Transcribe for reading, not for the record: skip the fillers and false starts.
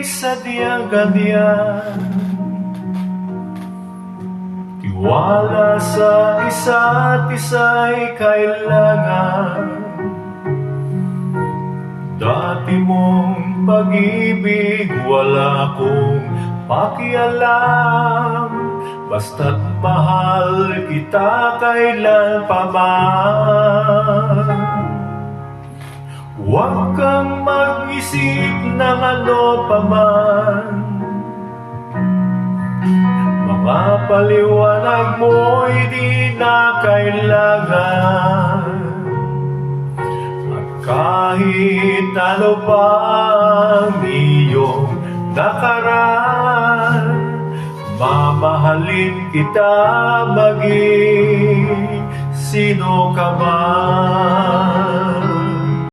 sadyang ganyan. Tiwala sa isa't isa'y kailangan. Dati mong pag-ibig wala akong pakialam, basta't mahal kita kailan pa man. Huwag kang mag-isip ng ano pa man, mga paliwanag mo'y di na kailangan. At kahit ano pa ang iyong nakaraan, mamahalin kita maging sino ka man.